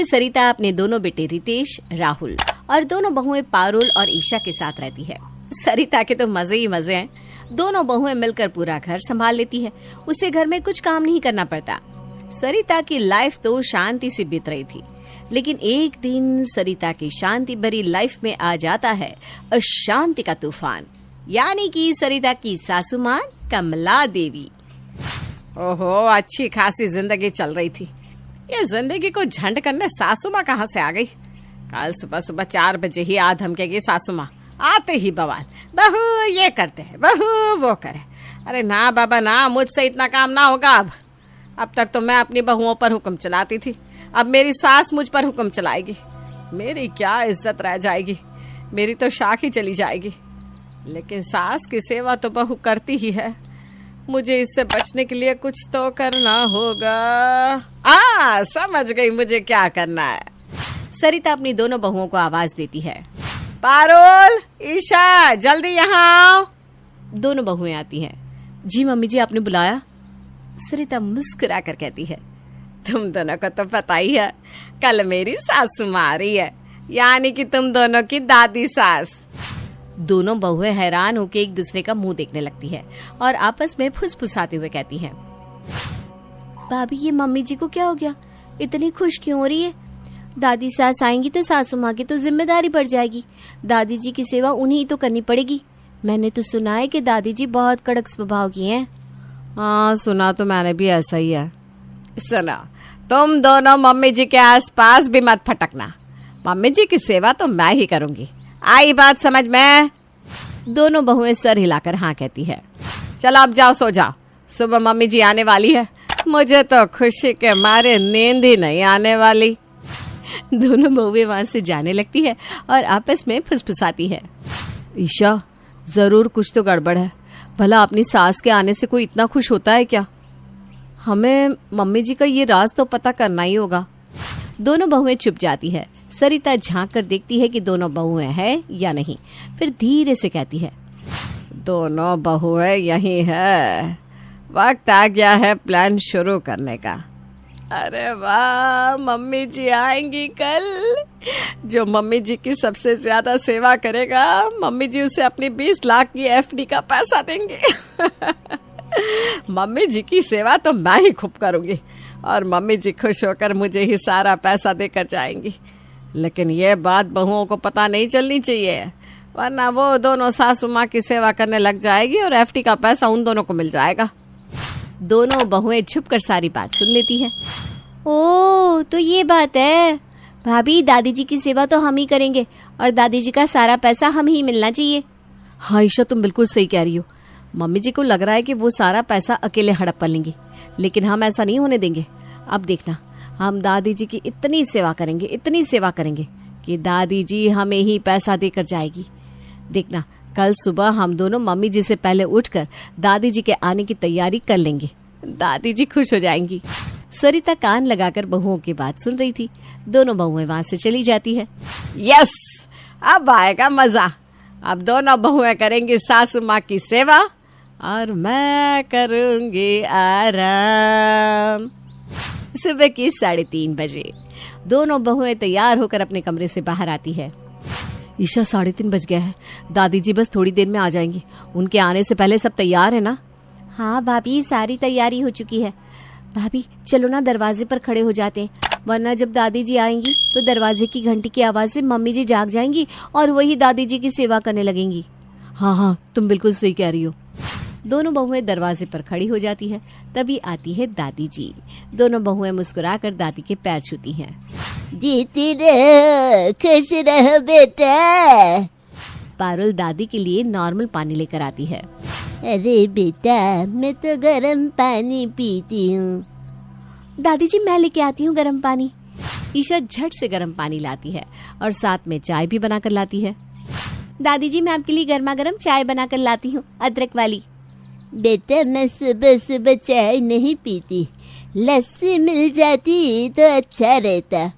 पे सरिता अपने दोनों बेटे रितेश, राहुल और दोनों बहुएं पारुल और ईशा के साथ रहती है। सरिता के तो मजे ही मजे हैं। दोनों बहुएं मिलकर पूरा घर संभाल लेती है। उसे घर में कुछ काम नहीं करना पड़ता। सरिता की लाइफ तो शांति से बीत रही थी, लेकिन एक दिन सरिता की शांति भरी लाइफ में आ जाता है अशांति का तूफान, यानी कि सरिता की सासू मां कमला देवी। ओहो, अच्छी खासी जिंदगी चल रही थी। ये जिंदगी को झंड करने सासू मां कहाँ से आ गई। कल सुबह सुबह 4 बजे ही आ धमकेगी सासू मां। आते ही बवाल, बहू ये करते हैं, बहू वो करे। अरे ना बाबा ना, मुझसे इतना काम ना होगा। अब तक तो मैं अपनी बहुओं पर हुक्म चलाती थी, अब मेरी सास मुझ पर हुक्म चलाएगी। मेरी क्या इज्जत रह जाएगी, मेरी तो शाख ही चली जाएगी। लेकिन सास की सेवा तो बहू करती ही है। मुझे इससे बचने के लिए कुछ तो करना होगा। समझ गई मुझे क्या करना है। सरिता अपनी दोनों बहुओं को आवाज देती है, पारुल, ईशा, जल्दी यहाँ आओ। दोनों बहुएं आती हैं। जी मम्मी जी, आपने बुलाया? सरिता मुस्कुरा कर कहती है, तुम दोनों को तो पता ही है, कल मेरी सासू मां आ रही है, यानी कि तुम दोनों की दादी सास। दोनों बहुएं हैरान होकर एक दूसरे का मुंह देखने लगती है और आपस में फुसफुसाते हुए कहती हैं, भाभी ये मम्मी जी को क्या हो गया, इतनी खुश क्यों हो रही है? दादी सास आएंगी तो सासू माँ की तो जिम्मेदारी बढ़ जाएगी। दादी जी की सेवा उन्हीं तो करनी पड़ेगी। मैंने तो सुना है कि दादी जी बहुत कड़क स्वभाव की हैं। हाँ, सुना तो मैंने भी ऐसा ही है। सुना, तुम दोनों मम्मी जी के आसपास भी मत फटकना। मम्मी जी की सेवा तो मैं ही करूंगी। आई बात समझ में? दोनों बहुएं सर हिलाकर हाँ कहती है। चलो अब जाओ, सो जाओ, सुबह मम्मी जी आने वाली है। मुझे तो खुशी के मारे नींद ही नहीं आने वाली। दोनों बहुएं वहां से जाने लगती है और आपस में फुसफुसाती है। ईशा, जरूर कुछ तो गड़बड़ है। भला अपनी सास के आने से कोई इतना खुश होता है क्या? हमें मम्मी जी का ये राज तो पता करना ही होगा। दोनों बहुएं चुप जाती है। सरिता झांक कर देखती है कि दोनों बहुएं हैं या नहीं, फिर धीरे से कहती है, दोनों बहुएं यही है, वक्त आ गया है प्लान शुरू करने का। अरे वाह, मम्मी जी आएंगी कल। जो मम्मी जी की सबसे ज्यादा सेवा करेगा, मम्मी जी उसे अपनी 20 लाख की FD का पैसा देंगे। मम्मी जी की सेवा तो मैं ही खूब करूंगी और मम्मी जी खुश होकर मुझे ही सारा पैसा देकर जाएंगी। लेकिन ये बात बहुओं को पता नहीं चलनी चाहिए, वरना वो दोनों सासू माँ की सेवा करने लग जाएगी और FD का पैसा उन दोनों को मिल जाएगा। दोनों बहुएं छुपकर सारी बात सुन लेती है। ओह, तो ये बात है। भाभी, दादी जी की सेवा तो हम ही करेंगे और दादी जी का सारा पैसा हम ही मिलना चाहिए। हाँ ईशा, तुम बिल्कुल सही कह रही हो। मम्मी जी को लग रहा है कि वो सारा पैसा अकेले हड़प कर लेंगी, लेकिन हम ऐसा नहीं होने देंगे। अब देखना, हम दादी जी की इतनी सेवा करेंगे कि दादी जी हमें ही पैसा देकर जाएगी। देखना, कल सुबह हम दोनों मम्मी जी से पहले उठकर दादी जी के आने की तैयारी कर लेंगे। दादी जी खुश हो जाएंगी। सरिता कान लगाकर बहुओं की बात सुन रही थी। दोनों बहुएं वहां से चली जाती है। यस, अब आएगा मजा। अब दोनों बहुएं करेंगी सासू माँ की सेवा और मैं करूंगी आराम। सुबह की 3:30 बजे दोनों बहुएं तैयार होकर अपने कमरे से बाहर आती है। ईशा, 3:30 बज गया है। दादी जी बस थोड़ी देर में आ जाएंगी। उनके आने से पहले सब तैयार है ना? हाँ भाभी, सारी तैयारी हो चुकी है। भाभी चलो ना, दरवाजे पर खड़े हो जाते हैं, वरना जब दादी जी आएंगी तो दरवाजे की घंटी की आवाज से मम्मी जी जाग जाएंगी और वही दादी जी की सेवा करने लगेंगी। हाँ, तुम बिल्कुल सही कह रही हो। दोनों बहुएं दरवाजे पर खड़ी हो जाती है। तभी आती है दादी जी। दोनों बहुएं मुस्कुराकर दादी के पैर छूती हैं। जीती रहो, खुश रहो बेटा। पारुल दादी के लिए नॉर्मल पानी लेकर आती है। अरे बेटा, मैं तो गर्म पानी पीती हूँ। दादी जी, मैं लेके आती हूँ गर्म पानी। ईशा झट से गर्म पानी लाती है और साथ में चाय भी बनाकर लाती है। दादी जी, मैं आपके लिए गर्मा गर्म चाय बनाकर लाती हूँ, अदरक वाली। बेटा, मैं सुबह सुबह चाय नहीं पीती, लस्सी मिल जाती तो अच्छा रहता।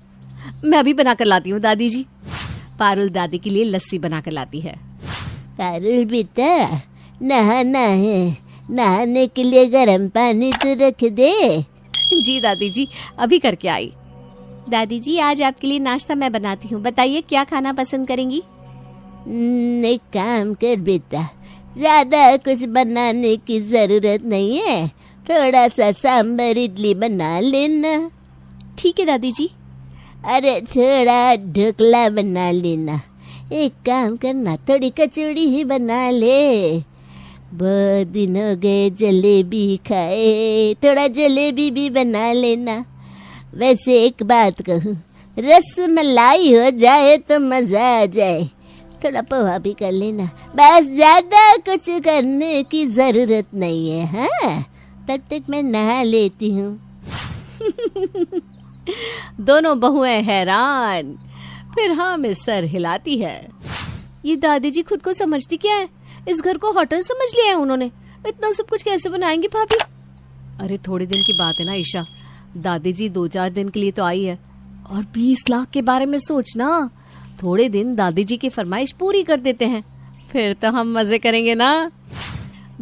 मैं अभी बनाकर लाती हूँ दादी जी। पारुल दादी के लिए लस्सी बनाकर लाती है। पारुल बेटा, नहाना है, नहाने के लिए गर्म पानी तो रख दे। जी दादी जी, अभी करके आई। दादी जी, आज आपके लिए नाश्ता मैं बनाती हूँ, बताइए क्या खाना पसंद करेंगी? एक काम कर बेटा, ज्यादा कुछ बनाने की जरूरत नहीं है, थोड़ा सा सांभर इडली बना लेना। ठीक है दादी जी। अरे थोड़ा ढोकला बना लेना। एक काम करना, थोड़ी कचौड़ी ही बना ले, बहुत दिन हो गए जलेबी खाए, थोड़ा जलेबी भी बना लेना। वैसे एक बात कहूँ, रस मलाई हो जाए तो मजा आ जाए, थोड़ा पोहा भी कर लेना, बस ज्यादा कुछ करने की जरूरत नहीं है। हाँ, तब तक मैं नहा लेती हूँ। दोनों बहुएं हैरान, फिर हाँ में सर हिलाती है। ये दादी जी खुद को समझती क्या है? इस घर को होटल समझ लिया है उन्होंने। इतना सब कुछ कैसे बनाएंगी भाभी? अरे थोड़े दिन की बात है ना ईशा, दादी जी 2-4 दिन के लिए तो आई है, और 20 लाख के बारे में सोचना। थोड़े दिन दादी जी की फरमाइश पूरी कर देते हैं, फिर तो हम मजे करेंगे ना।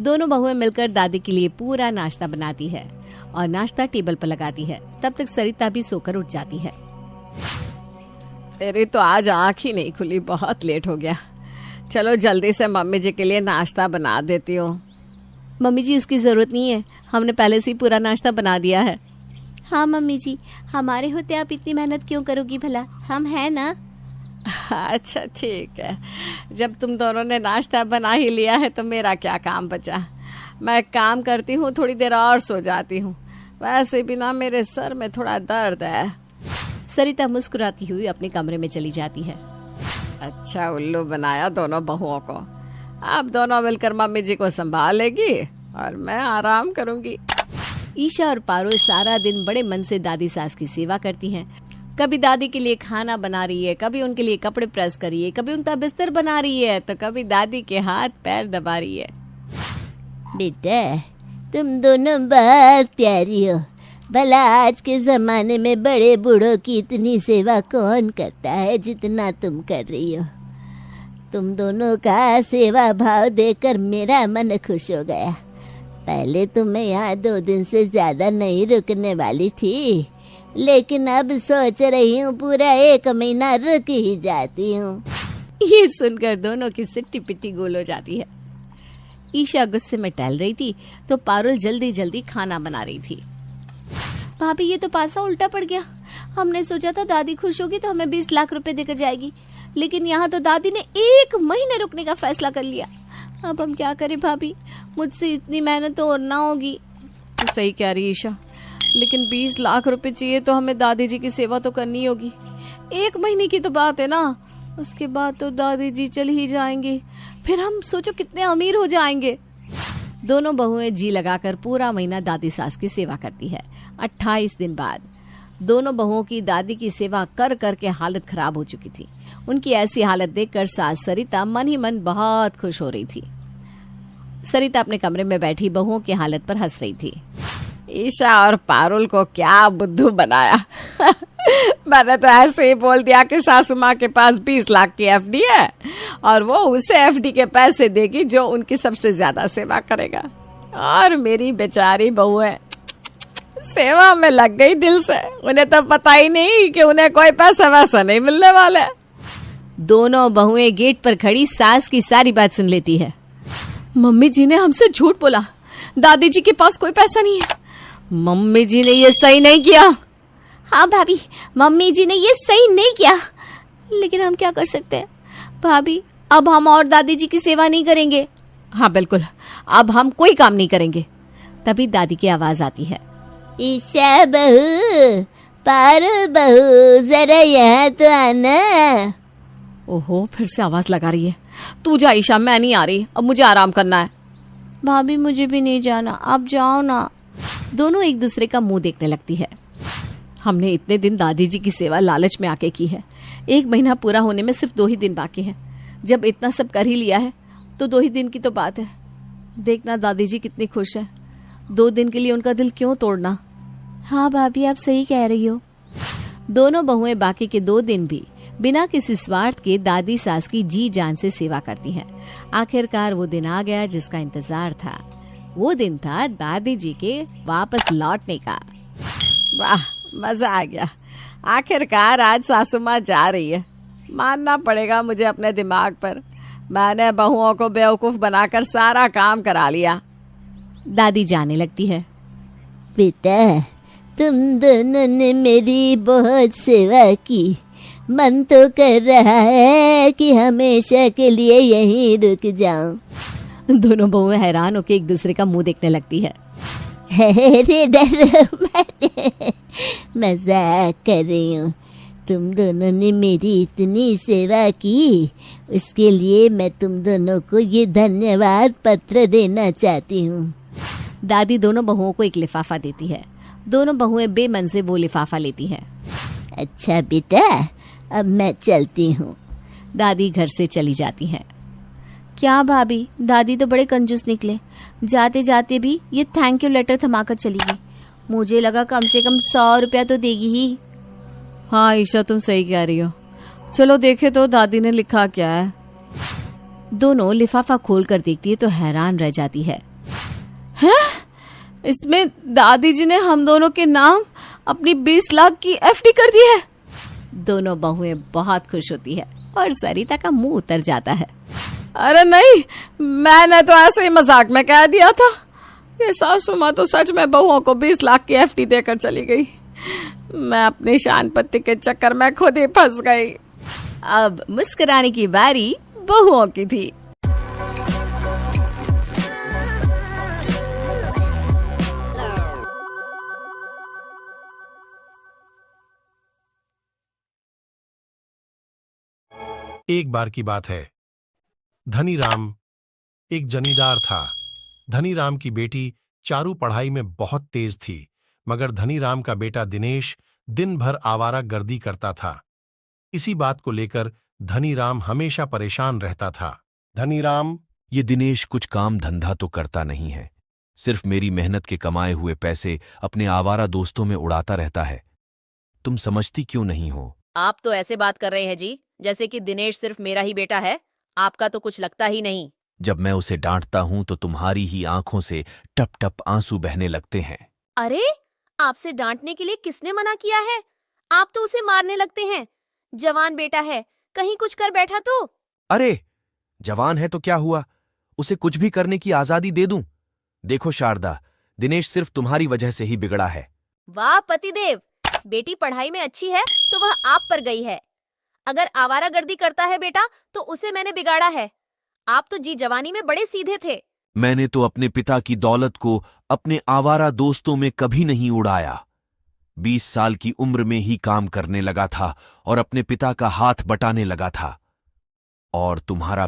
दोनों बहुएं मिलकर दादी के लिए पूरा नाश्ता बनाती है और नाश्ता टेबल पर लगाती है। तब तक सरिता भी सोकर उठ जाती है। मेरी तो आज आँख ही नहीं खुली, बहुत लेट हो गया। चलो जल्दी से मम्मी जी के लिए नाश्ता बना देती हूँ। मम्मी जी, उसकी जरूरत नहीं है, हमने पहले से ही पूरा नाश्ता बना दिया है। हाँ मम्मी जी, हमारे होते आप इतनी मेहनत क्यों करोगी भला, हम हैं ना। अच्छा ठीक है, जब तुम दोनों ने नाश्ता बना ही लिया है तो मेरा क्या काम बचा। मैं काम करती हूँ, थोड़ी देर और सो जाती हूँ, वैसे भी ना मेरे सर में थोड़ा दर्द है। सरिता मुस्कुराती हुई अपने कमरे में चली जाती है। अच्छा उल्लू बनाया दोनों बहुओं को, अब दोनों मिलकर मम्मी जी को संभालेगी और मैं आराम करूंगी। ईशा और पारुल सारा दिन बड़े मन से दादी सास की सेवा करती हैं। कभी दादी के लिए खाना बना रही है, कभी उनके लिए कपड़े प्रेस कर रही है, कभी उनका बिस्तर बना रही है, तो कभी दादी के हाथ पैर दबा रही है। बेटा, तुम दोनों बहुत प्यारी हो, भला आज के जमाने में बड़े बूढ़ों की इतनी सेवा कौन करता है जितना तुम कर रही हो। तुम दोनों का सेवा भाव देखकर मेरा मन खुश हो गया। पहले तो मैं यहाँ 2 दिन से ज्यादा नहीं रुकने वाली थी, लेकिन अब सोच रही हूँ पूरा 1 महीना रुक ही जाती हूँ। ये सुनकर दोनों की सिट्टी पिट्टी गोल हो जाती है। ईशा गुस्से में टहल रही थी तो पारुल जल्दी जल्दी खाना बना रही थी। भाभी, ये तो पासा उल्टा पड़ गया। हमने सोचा था दादी खुश होगी तो हमें 20 लाख रुपए देकर जाएगी, लेकिन यहाँ तो दादी ने 1 महीने रुकने का फैसला कर लिया। अब हम क्या करें भाभी, मुझसे इतनी मेहनत तो और ना होगी। तो सही कह रही ईशा, लेकिन 20 लाख रुपए चाहिए तो हमें दादी जी की सेवा तो करनी होगी। 1 महीने की तो बात है ना, उसके बाद तो दादी जी चल ही जाएंगे, फिर हम सोचो कितने अमीर हो जाएंगे। दोनों बहुएं जी लगाकर पूरा महीना दादी सास की सेवा करती है। 28 दिन बाद दोनों बहुओं की दादी की सेवा कर कर के हालत खराब हो चुकी थी। उनकी ऐसी हालत देखकर सास सरिता मन ही मन बहुत खुश हो रही थी। सरिता अपने कमरे में बैठी बहुओं की हालत पर हंस रही थी। ईशा और पारुल को क्या बुद्धू बनाया। मैंने तो ऐसे ही बोल दिया कि सासू माँ के पास 20 लाख की एफडी है और वो उसे एफडी के पैसे देगी जो उनकी सबसे ज्यादा सेवा करेगा, और मेरी बेचारी बहू है सेवा में लग गई दिल से। उन्हें तो पता ही नहीं कि उन्हें कोई पैसा वैसा नहीं मिलने वाला है। दोनों बहुएं गेट पर खड़ी सास की सारी बात सुन लेती है। मम्मी जी ने हमसे झूठ बोला, दादी जी के पास कोई पैसा नहीं है। मम्मी जी ने ये सही नहीं किया। हाँ भाभी, मम्मी जी ने ये सही नहीं किया, लेकिन हम क्या कर सकते हैं भाभी, अब हम और दादी जी की सेवा नहीं करेंगे। हाँ बिल्कुल, अब हम कोई काम नहीं करेंगे। तभी दादी की आवाज आती है। ईशा बहू, पारुल बहू, जरा यहाँ तो आना। ओहो, फिर से आवाज लगा रही है। तू जा ईशा, मैं नहीं आ रही, अब मुझे आराम करना है। भाभी मुझे भी नहीं जाना, आप जाओ ना। दोनों एक दूसरे का मुंह देखने लगती है। हमने इतने दिन दादी जी की सेवा लालच में आके की है, 1 महीना पूरा होने में सिर्फ 2 ही दिन बाकी है। जब इतना सब कर ही लिया है तो 2 ही दिन की तो बात है। देखना दादी जी कितनी खुश है, 2 दिन के लिए उनका दिल क्यों तोड़ना। हाँ भाभी, आप सही कह रही हो। दोनों बहुएं बाकी के 2 दिन भी बिना किसी स्वार्थ के दादी सास की जी जान से सेवा करती हैं। आखिरकार वो दिन आ गया जिसका इंतजार था। वो दिन था दादी जी के वापस लौटने का। वाह, मजा आ गया। आखिरकार आज सासू माँ जा रही है। मानना पड़ेगा मुझे अपने दिमाग पर। मैंने बहुओं को बेवकूफ बनाकर सारा काम करा लिया। दादी जाने लगती है। बेटा, तुम दोनों ने मेरी बहुत सेवा की। मन तो कर रहा है कि हमेशा के लिए यहीं रुक जाऊं। दोनों बहुएं हैरान होकर एक दूसरे का मुंह देखने लगती है। अरे डरो मत, मजाक कर रही हूँ। तुम दोनों ने मेरी इतनी सेवा की, उसके लिए मैं तुम दोनों को ये धन्यवाद पत्र देना चाहती हूँ। दादी दोनों बहुओं को एक लिफाफा देती है। दोनों बहुएं बेमन से वो लिफाफा लेती हैं। अच्छा बेटा, अब मैं चलती हूँ। दादी घर से चली जाती हैं। क्या भाभी, दादी तो बड़े कंजूस निकले। जाते जाते भी ये थैंक यू लेटर थमाकर चली गई। मुझे लगा कम से कम 100 रुपया तो देगी ही। हाँ ईशा, तुम सही कह रही हो। चलो देखे तो दादी ने लिखा क्या है। दोनों लिफाफा खोल कर देखती है तो हैरान रह जाती है। इसमें दादी जी ने हम दोनों के नाम अपनी 20 लाख की एफडी कर दी है। दोनों बहुएं बहुत खुश होती है और सरिता का मुंह उतर जाता है। अरे नहीं, मैंने तो ऐसे ही मजाक में कह दिया था। ये सासू माँ तो सच में बहुओं को 20 लाख की एफडी देकर चली गई। मैं अपनी शान पत्ती के चक्कर में खुद ही फंस गई। अब मुस्कुराने की बारी बहुओं की थी। एक बार की बात है, धनीराम एक जमींदार था। धनीराम की बेटी चारू पढ़ाई में बहुत तेज थी, मगर धनीराम का बेटा दिनेश दिन भर आवारागर्दी करता था। इसी बात को लेकर धनीराम हमेशा परेशान रहता था। धनीराम, ये दिनेश कुछ काम धंधा तो करता नहीं है, सिर्फ मेरी मेहनत के कमाए हुए पैसे अपने आवारा दोस्तों में उड़ाता रहता है। तुम समझती क्यों नहीं हो? आप तो ऐसे बात कर रहे हैं जी, जैसे कि दिनेश सिर्फ मेरा ही बेटा है। आपका तो कुछ लगता ही नहीं। जब मैं उसे डांटता हूं तो तुम्हारी ही आंखों से टप टप आंसू बहने लगते हैं। अरे, आपसे डांटने के लिए किसने मना किया है? आप तो उसे मारने लगते हैं। जवान बेटा है, कहीं कुछ कर बैठा तो। अरे, जवान है तो क्या हुआ, उसे कुछ भी करने की आजादी दे दूं। देखो शारदा, दिनेश सिर्फ तुम्हारी वजह से ही बिगड़ा है। वाह पतिदेव, बेटी पढ़ाई में अच्छी है तो वह आप पर गई है। अगर आवारागर्दी करता है बेटा तो उसे मैंने बिगाड़ा है। आप तो जी जवानी में बड़े सीधे थे। मैंने तो अपने पिता की दौलत को अपने आवारा दोस्तों में कभी नहीं उड़ाया। 20 साल की उम्र में ही काम करने लगा था और अपने पिता का हाथ बटाने लगा था। और तुम्हारा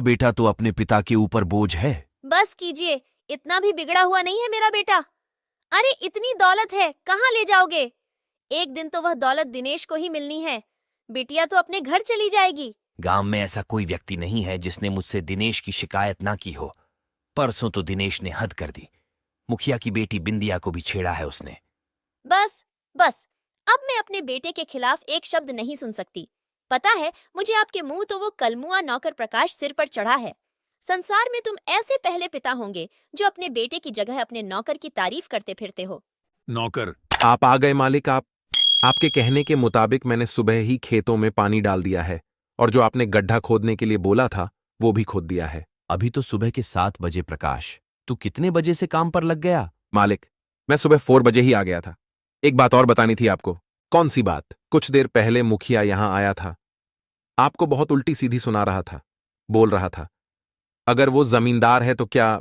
बेटा तो अपने पिता के ऊपर बोझ है। बस कीजिए, इतना भी बिगड़ा हुआ नहीं है मेरा बेटा। अरे, इतनी दौलत है, कहाँ ले जाओगे? एक दिन तो वह दौलत दिनेश को ही मिलनी है। बिटिया तो अपने घर चली जाएगी। गांव में ऐसा कोई व्यक्ति नहीं है जिसने मुझसे दिनेश की शिकायत ना की हो। परसों तो दिनेश ने हद कर दी। मुखिया की बेटी बिंदिया को भी छेड़ा है उसने। बस बस, अब मैं अपने बेटे के खिलाफ एक शब्द नहीं सुन सकती। पता है मुझे आपके मुंह तो वो कलमुआ नौकर प्रकाश सिर पर चढ़ा है। संसार में तुम ऐसे पहले पिता होंगे जो अपने बेटे की जगह अपने नौकर की तारीफ करते फिरते हो। नौकर, आप आ गए मालिक। आपके कहने के मुताबिक मैंने सुबह ही खेतों में पानी डाल दिया है और जो आपने गड्ढा खोदने के लिए बोला था वो भी खोद दिया है। अभी तो सुबह के 7 बजे प्रकाश, तू कितने बजे से काम पर लग गया? मालिक, मैं सुबह 4 बजे ही आ गया था। एक बात और बतानी थी आपको। कौन सी बात? कुछ देर पहले मुखिया यहां आया था, आपको बहुत उल्टी सीधी सुना रहा था। बोल रहा था अगर वो जमींदार है तो क्या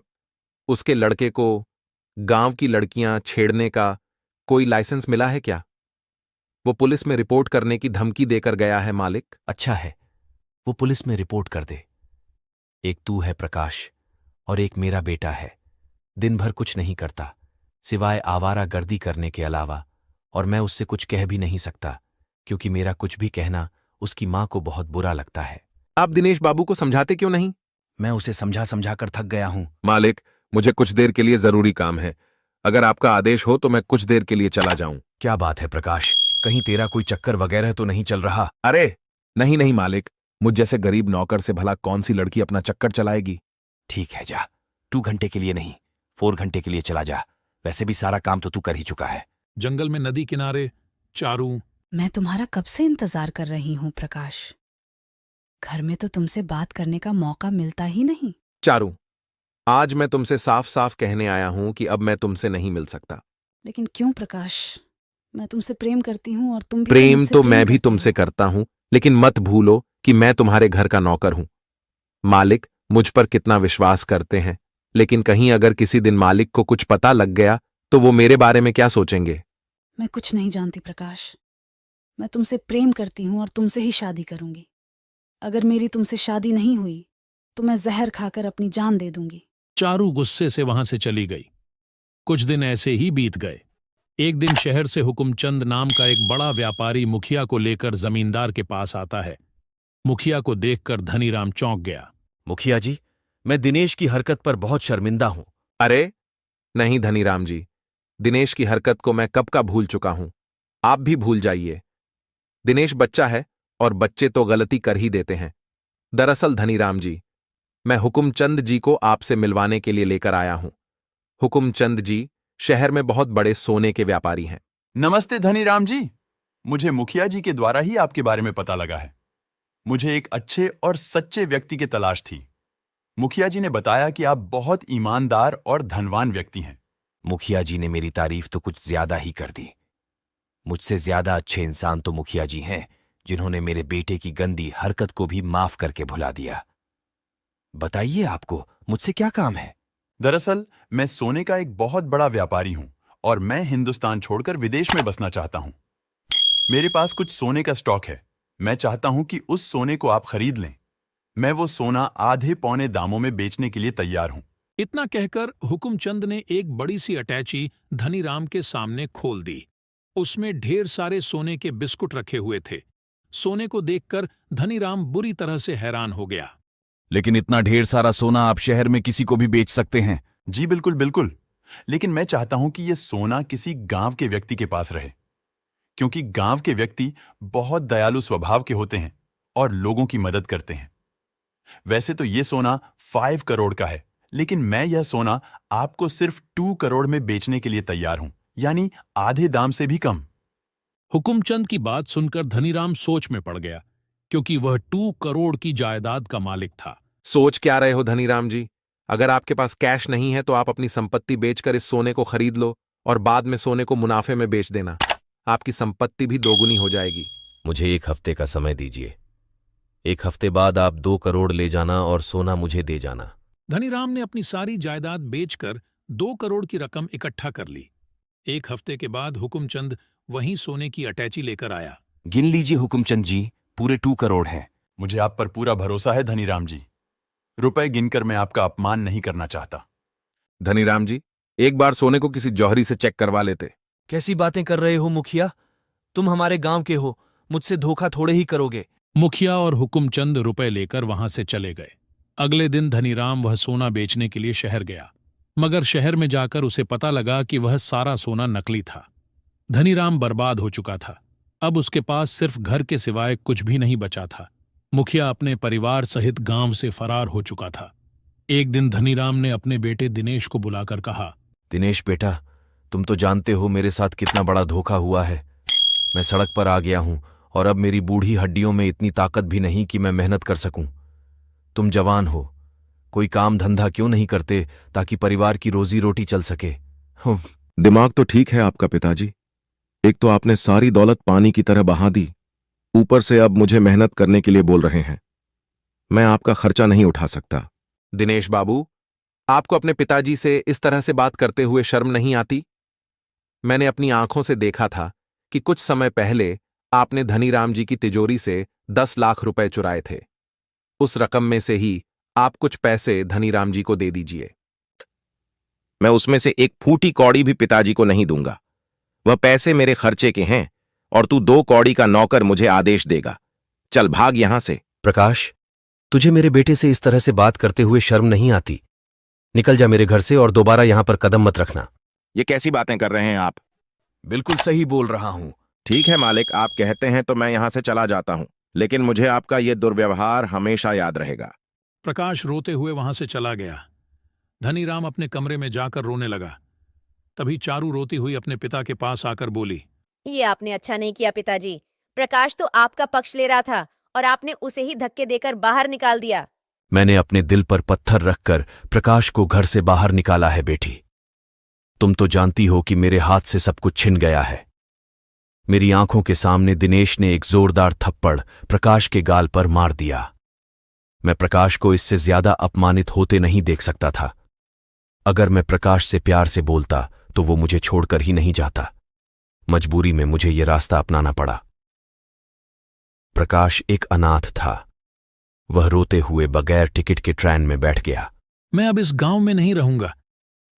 उसके लड़के को गांव की लड़कियां छेड़ने का कोई लाइसेंस मिला है क्या? वो पुलिस में रिपोर्ट करने की धमकी देकर गया है मालिक। अच्छा है, वो पुलिस में रिपोर्ट कर दे। एक तू है प्रकाश और एक मेरा बेटा है। दिन भर कुछ नहीं करता सिवाय आवारागर्दी करने के अलावा, और मैं उससे कुछ कह भी नहीं सकता क्योंकि मेरा कुछ भी कहना उसकी मां को बहुत बुरा लगता है। आप दिनेश बाबू को समझाते क्यों नहीं? मैं उसे समझा कर थक गया हूं। मालिक, मुझे कुछ देर के लिए जरूरी काम है। अगर आपका आदेश हो तो मैं कुछ देर के लिए चला जाऊं। क्या बात है प्रकाश, कहीं तेरा कोई चक्कर वगैरह तो नहीं चल रहा? अरे नहीं मालिक, मुझ जैसे गरीब नौकर से भला कौन सी लड़की अपना चक्कर चलाएगी। ठीक है, जा। 2 घंटे के लिए नहीं, 4 घंटे के लिए चला जा। वैसे भी सारा काम तो तू कर ही चुका है। जंगल में नदी किनारे चारू, मैं तुम्हारा कब से इंतजार कर रही हूँ प्रकाश। घर में तो तुमसे बात करने का मौका मिलता ही नहीं। चारू, आज मैं तुमसे साफ साफ कहने आया हूं कि अब मैं तुमसे नहीं मिल सकता। लेकिन क्यों प्रकाश? मैं तुमसे प्रेम करती हूँ और तुम भी प्रेम मुझसे तो मैं भी करते हो। तुमसे करता हूं, लेकिन मत भूलो कि मैं तुम्हारे घर का नौकर हूं। मालिक मुझ पर कितना विश्वास करते हैं, लेकिन कहीं अगर किसी दिन मालिक को कुछ पता लग गया तो वो मेरे बारे में क्या सोचेंगे? मैं कुछ नहीं जानती प्रकाश। मैं तुमसे प्रेम करती हूँ और तुमसे ही शादी करूंगी। अगर मेरी तुमसे शादी नहीं हुई तो मैं जहर खाकर अपनी जान दे दूंगी। चारू गुस्से से वहां से चली गई। कुछ दिन ऐसे ही बीत गए। एक दिन शहर से हुकुमचंद नाम का एक बड़ा व्यापारी मुखिया को लेकर जमींदार के पास आता है। मुखिया को देखकर धनीराम चौंक गया। मुखिया जी, मैं दिनेश की हरकत पर बहुत शर्मिंदा हूं। अरे नहीं धनीराम जी, दिनेश की हरकत को मैं कब का भूल चुका हूं। आप भी भूल जाइए। दिनेश बच्चा है और बच्चे तो गलती कर ही देते हैं। दरअसल धनीराम जी, मैं हुकुमचंद जी को आपसे मिलवाने के लिए लेकर आया हूं। हुकुमचंद जी शहर में बहुत बड़े सोने के व्यापारी हैं। नमस्ते धनीराम जी। मुझे मुखिया जी के द्वारा ही आपके बारे में पता लगा है। मुझे एक अच्छे और सच्चे व्यक्ति की तलाश थी। मुखिया जी ने बताया कि आप बहुत ईमानदार और धनवान व्यक्ति हैं। मुखिया जी ने मेरी तारीफ तो कुछ ज्यादा ही कर दी। मुझसे ज्यादा अच्छे इंसान तो मुखिया जी हैं, जिन्होंने मेरे बेटे की गंदी हरकत को भी माफ करके भुला दिया। बताइए, आपको मुझसे क्या काम है? दरअसल मैं सोने का एक बहुत बड़ा व्यापारी हूं और मैं हिंदुस्तान छोड़कर विदेश में बसना चाहता हूं। मेरे पास कुछ सोने का स्टॉक है। मैं चाहता हूं कि उस सोने को आप खरीद लें। मैं वो सोना आधे पौने दामों में बेचने के लिए तैयार हूं। इतना कहकर हुकुमचंद ने एक बड़ी सी अटैची धनीराम के सामने खोल दी। उसमें ढेर सारे सोने के बिस्कुट रखे हुए थे। सोने को देखकर धनीराम बुरी तरह से हैरान हो गया। लेकिन इतना ढेर सारा सोना आप शहर में किसी को भी बेच सकते हैं। जी बिल्कुल बिल्कुल, लेकिन मैं चाहता हूं कि यह सोना किसी गांव के व्यक्ति के पास रहे, क्योंकि गांव के व्यक्ति बहुत दयालु स्वभाव के होते हैं और लोगों की मदद करते हैं। वैसे तो यह सोना 5 करोड़ का है, लेकिन मैं यह सोना आपको सिर्फ 2 करोड़ में बेचने के लिए तैयार हूं, यानी आधे दाम से भी कम। हुकुमचंद की बात सुनकर धनीराम सोच में पड़ गया, क्योंकि वह 2 करोड़ की जायदाद का मालिक था। सोच क्या रहे हो धनीराम जी? अगर आपके पास कैश नहीं है तो आप अपनी संपत्ति बेचकर इस सोने को खरीद लो और बाद में सोने को मुनाफे में बेच देना। आपकी संपत्ति भी दोगुनी हो जाएगी। मुझे 1 हफ्ते का समय दीजिए। 1 हफ्ते बाद आप 2 करोड़ ले जाना और सोना मुझे दे जाना। धनीराम ने अपनी सारी जायदाद बेचकर 2 करोड़ की रकम इकट्ठा कर ली। 1 हफ्ते के बाद हुकुमचंद वहीं सोने की अटैची लेकर आया। गिन लीजिए हुकुमचंद जी, पूरे 2 करोड़ हैं। मुझे आप पर पूरा भरोसा है धनीराम जी। रुपए गिनकर मैं आपका अपमान नहीं करना चाहता। धनीराम जी, एक बार सोने को किसी जौहरी से चेक करवा लेते। कैसी बातें कर रहे हो मुखिया? तुम हमारे गांव के हो, मुझसे धोखा थोड़े ही करोगे। मुखिया और हुकुमचंद रुपए लेकर वहां से चले गए। अगले दिन धनीराम वह सोना बेचने के लिए शहर गया, मगर शहर में जाकर उसे पता लगा कि वह सारा सोना नकली था। धनीराम बर्बाद हो चुका था। अब उसके पास सिर्फ घर के सिवाय कुछ भी नहीं बचा था। मुखिया अपने परिवार सहित गांव से फरार हो चुका था। एक दिन धनीराम ने अपने बेटे दिनेश को बुलाकर कहा, दिनेश बेटा, तुम तो जानते हो मेरे साथ कितना बड़ा धोखा हुआ है। मैं सड़क पर आ गया हूं और अब मेरी बूढ़ी हड्डियों में इतनी ताकत भी नहीं कि मैं मेहनत कर सकूं। तुम जवान हो, कोई काम धंधा क्यों नहीं करते ताकि परिवार की रोजी रोटी चल सके? दिमाग तो ठीक है आपका पिताजी। एक तो आपने सारी दौलत पानी की तरह बहा दी, ऊपर से अब मुझे मेहनत करने के लिए बोल रहे हैं। मैं आपका खर्चा नहीं उठा सकता। दिनेश बाबू, आपको अपने पिताजी से इस तरह से बात करते हुए शर्म नहीं आती? मैंने अपनी आंखों से देखा था कि कुछ समय पहले आपने धनीराम जी की तिजोरी से 10 लाख रुपए चुराए थे। उस रकम में से ही आप कुछ पैसे धनीराम जी को दे दीजिए। मैं उसमें से एक फूटी कौड़ी भी पिताजी को नहीं दूंगा। वह पैसे मेरे खर्चे के हैं और तू 2 कौड़ी का नौकर मुझे आदेश देगा। चल भाग यहां से। प्रकाश, तुझे मेरे बेटे से इस तरह से बात करते हुए शर्म नहीं आती? निकल जा मेरे घर से और दोबारा यहां पर कदम मत रखना। ये कैसी बातें कर रहे हैं आप? बिल्कुल सही बोल रहा हूं। ठीक है मालिक, आप कहते हैं तो मैं यहां से चला जाता हूं, लेकिन मुझे आपका ये दुर्व्यवहार हमेशा याद रहेगा। प्रकाश रोते हुए वहां से चला गया। धनीराम अपने कमरे में जाकर रोने लगा। तभी चारू रोती हुई अपने पिता के पास आकर बोली, ये आपने अच्छा नहीं किया पिताजी। प्रकाश तो आपका पक्ष ले रहा था और आपने उसे ही धक्के देकर बाहर निकाल दिया। मैंने अपने दिल पर पत्थर रखकर प्रकाश को घर से बाहर निकाला है बेटी। तुम तो जानती हो कि मेरे हाथ से सब कुछ छिन गया है। मेरी आंखों के सामने दिनेश ने एक जोरदार थप्पड़ प्रकाश के गाल पर मार दिया। मैं प्रकाश को इससे ज्यादा अपमानित होते नहीं देख सकता था। अगर मैं प्रकाश से प्यार से बोलता तो वो मुझे छोड़कर ही नहीं जाता। मजबूरी में मुझे ये रास्ता अपनाना पड़ा। प्रकाश एक अनाथ था। वह रोते हुए बगैर टिकट के ट्रेन में बैठ गया। मैं अब इस गांव में नहीं रहूंगा।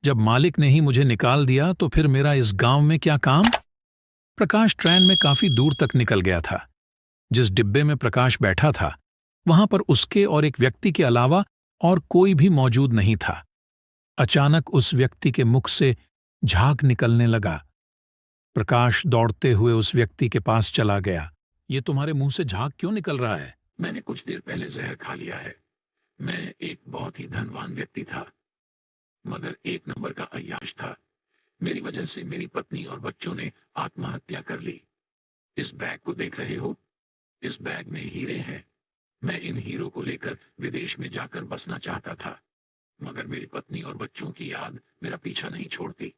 जब मालिक ने ही मुझे निकाल दिया तो फिर मेरा इस गांव में क्या काम? प्रकाश ट्रेन में काफी दूर तक निकल गया था। जिस डिब्बे में प्रकाश बैठा था वहां पर उसके और एक व्यक्ति के अलावा और कोई भी मौजूद नहीं था। अचानक उस व्यक्ति के मुख से झाग निकलने लगा। प्रकाश दौड़ते हुए उस व्यक्ति के पास चला गया। ये तुम्हारे मुंह से झाग क्यों निकल रहा है? मैंने कुछ देर पहले जहर खा लिया है। मैं एक बहुत ही धनवान व्यक्ति था, मगर एक नंबर का अय्याश था। मेरी वजह से मेरी पत्नी और बच्चों ने आत्महत्या कर ली। इस बैग को देख रहे हो? इस बैग में हीरे हैं। मैं इन हीरो को लेकर विदेश में जाकर बसना चाहता था, मगर मेरी पत्नी और बच्चों की याद मेरा पीछा नहीं छोड़ती।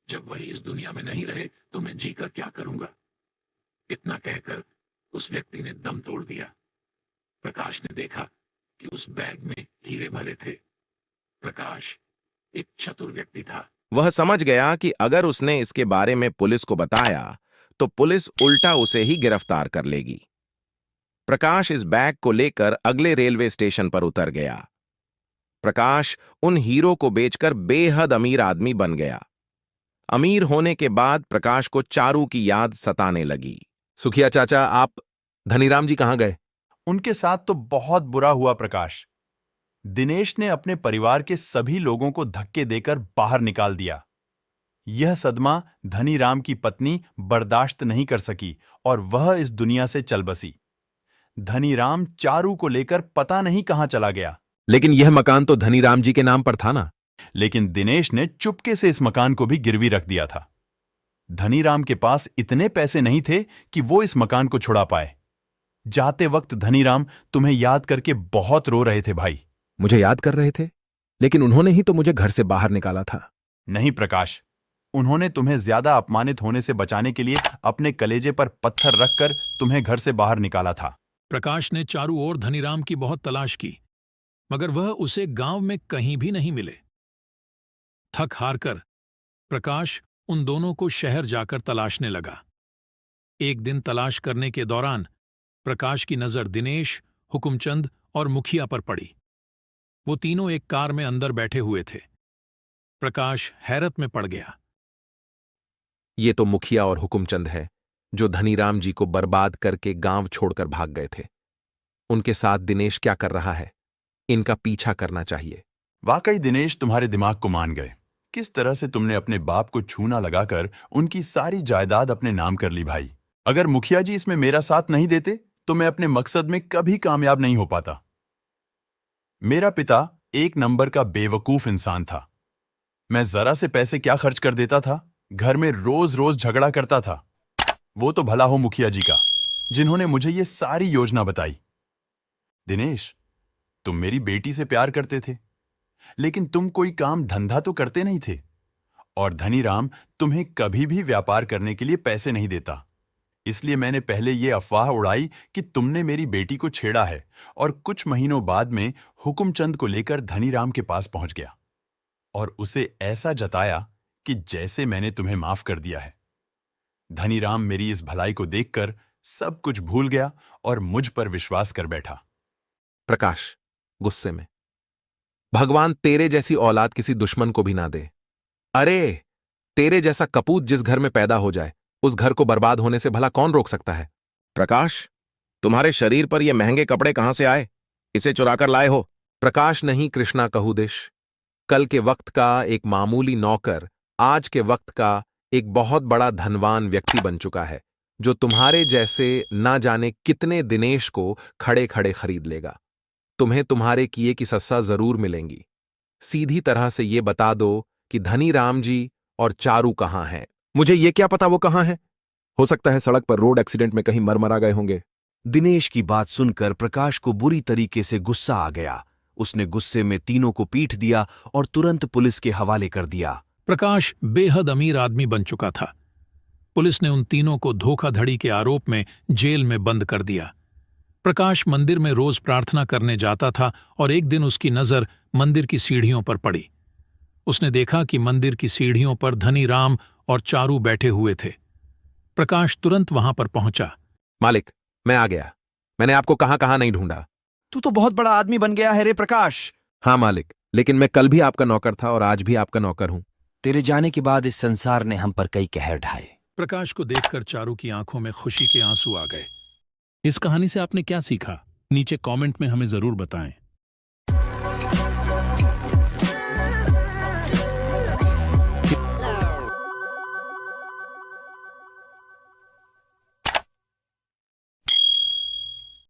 जब वही इस दुनिया में नहीं रहे तो मैं जीकर क्या करूंगा? इतना कहकर उस व्यक्ति ने दम तोड़ दिया। प्रकाश ने देखा कि उस बैग में हीरे भरे थे। प्रकाश एक चतुर व्यक्ति था। वह समझ गया कि अगर उसने इसके बारे में पुलिस को बताया तो पुलिस उल्टा उसे ही गिरफ्तार कर लेगी। प्रकाश इस बैग को लेकर अगले रेलवे स्टेशन पर उतर गया। प्रकाश उन हीरो को बेचकर बेहद अमीर आदमी बन गया। अमीर होने के बाद प्रकाश को चारू की याद सताने लगी। सुखिया चाचा, आप धनीराम जी कहाँ गए? उनके साथ तो बहुत बुरा हुआ प्रकाश। दिनेश ने अपने परिवार के सभी लोगों को धक्के देकर बाहर निकाल दिया। यह सदमा धनीराम की पत्नी बर्दाश्त नहीं कर सकी और वह इस दुनिया से चल बसी। धनीराम चारू को लेकर पता नहीं कहां चला गया। लेकिन यह मकान तो धनीराम जी के नाम पर था ना? लेकिन दिनेश ने चुपके से इस मकान को भी गिरवी रख दिया था। धनीराम के पास इतने पैसे नहीं थे कि वो इस मकान को छुड़ा पाए। जाते वक्त धनीराम तुम्हें याद करके बहुत रो रहे थे भाई। मुझे याद कर रहे थे? लेकिन उन्होंने ही तो मुझे घर से बाहर निकाला था। नहीं प्रकाश, उन्होंने तुम्हें ज्यादा अपमानित होने से बचाने के लिए अपने कलेजे पर पत्थर रखकर तुम्हें घर से बाहर निकाला था। प्रकाश ने चारों ओर धनीराम की बहुत तलाश की, मगर वह उसे गांव में कहीं भी नहीं मिले। थक हार कर प्रकाश उन दोनों को शहर जाकर तलाशने लगा। एक दिन तलाश करने के दौरान प्रकाश की नजर दिनेश, हुकुमचंद और मुखिया पर पड़ी। वो तीनों एक कार में अंदर बैठे हुए थे। प्रकाश हैरत में पड़ गया। ये तो मुखिया और हुकुमचंद है जो धनीराम जी को बर्बाद करके गांव छोड़कर भाग गए थे। उनके साथ दिनेश क्या कर रहा है? इनका पीछा करना चाहिए। वाकई दिनेश तुम्हारे दिमाग को मान गए। किस तरह से तुमने अपने बाप को छूना लगाकर उनकी सारी जायदाद अपने नाम कर ली भाई। अगर मुखिया जी इसमें मेरा साथ नहीं देते तो मैं अपने मकसद में कभी कामयाब नहीं हो पाता। मेरा पिता एक नंबर का बेवकूफ इंसान था। मैं जरा से पैसे क्या खर्च कर देता था, घर में रोज रोज झगड़ा करता था। वो तो भला हो मुखिया जी का, जिन्होंने मुझे ये सारी योजना बताई। दिनेश, तुम मेरी बेटी से प्यार करते थे, लेकिन तुम कोई काम धंधा तो करते नहीं थे। और धनीराम तुम्हें कभी भी व्यापार करने के लिए पैसे नहीं देता। इसलिए मैंने पहले ये अफवाह उड़ाई कि तुमने मेरी बेटी को छेड़ा है, और कुछ महीनों बाद में हुकुमचंद को लेकर धनीराम के पास पहुंच गया और उसे ऐसा जताया कि जैसे मैंने तुम्हें माफ कर दिया है। धनीराम मेरी इस भलाई को देखकर सब कुछ भूल गया और मुझ पर विश्वास कर बैठा। प्रकाश गुस्से में, भगवान तेरे जैसी औलाद किसी दुश्मन को भी ना दे। अरे, तेरे जैसा कपूत जिस घर में पैदा हो जाए उस घर को बर्बाद होने से भला कौन रोक सकता है? प्रकाश, तुम्हारे शरीर पर ये महंगे कपड़े कहां से आए? इसे चुराकर लाए हो? प्रकाश नहीं कृष्णा कहूदिश। कल के वक्त का एक मामूली नौकर आज के वक्त का एक बहुत बड़ा धनवान व्यक्ति बन चुका है, जो तुम्हारे जैसे ना जाने कितने दिनेश को खड़े खड़े खरीद लेगा। तुम्हें तुम्हारे किए की सज़ा जरूर मिलेंगी। सीधी तरह से ये बता दो कि धनीराम जी और चारू कहाँ हैं। मुझे ये क्या पता वो कहाँ है? हो सकता है सड़क पर रोड एक्सीडेंट में कहीं मर गए होंगे। दिनेश की बात सुनकर प्रकाश को बुरी तरीके से गुस्सा आ गया। उसने गुस्से में तीनों को पीट दिया और तुरंत पुलिस के हवाले कर दिया। प्रकाश बेहद अमीर आदमी बन चुका था। पुलिस ने उन तीनों को धोखाधड़ी के आरोप में जेल में बंद कर दिया। प्रकाश मंदिर में रोज प्रार्थना करने जाता था और एक दिन उसकी नजर मंदिर की सीढ़ियों पर पड़ी। उसने देखा कि मंदिर की सीढ़ियों पर धनी राम और चारू बैठे हुए थे। प्रकाश तुरंत वहां पर पहुंचा। मालिक, मैं आ गया। मैंने आपको कहां कहां नहीं ढूंढा। तू तो बहुत बड़ा आदमी बन गया है रे प्रकाश। हाँ मालिक, लेकिन मैं कल भी आपका नौकर था और आज भी आपका नौकर हूं। तेरे जाने के बाद इस संसार ने हम पर कई कहर ढाए। प्रकाश को देखकर चारू की आंखों में खुशी के आंसू आ गए। इस कहानी से आपने क्या सीखा? नीचे कमेंट में हमें जरूर बताएं।